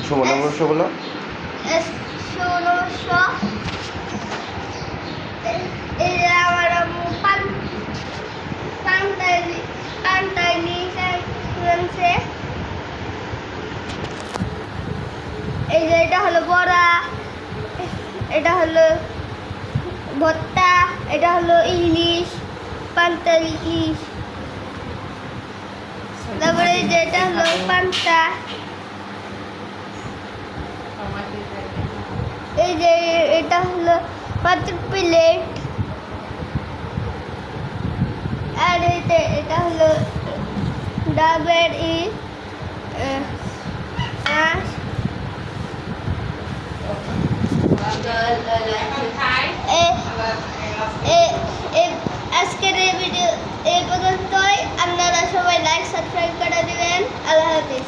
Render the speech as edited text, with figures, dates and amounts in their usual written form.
শুভ নববর্ষ বলো। শুভ নববর্ষ। এই যে আমার আম্মু পান্তায় নিয়ে এই যে এটা হলো বড়া, এটা হলো ভর্তা, এটা হলো ইলিশ, পান্তা ইলিশ। তারপরে যে এটা হলো পান্তা, এই যে এটা হলো পাঁচের প্লেট, আর এটা হলো ডাবের আজকের এই ভিডিও এই পর্যন্তই। আপনারা সবাই লাইক সাবস্ক্রাইব করে দিবেন। আল্লাহ হাফিজ।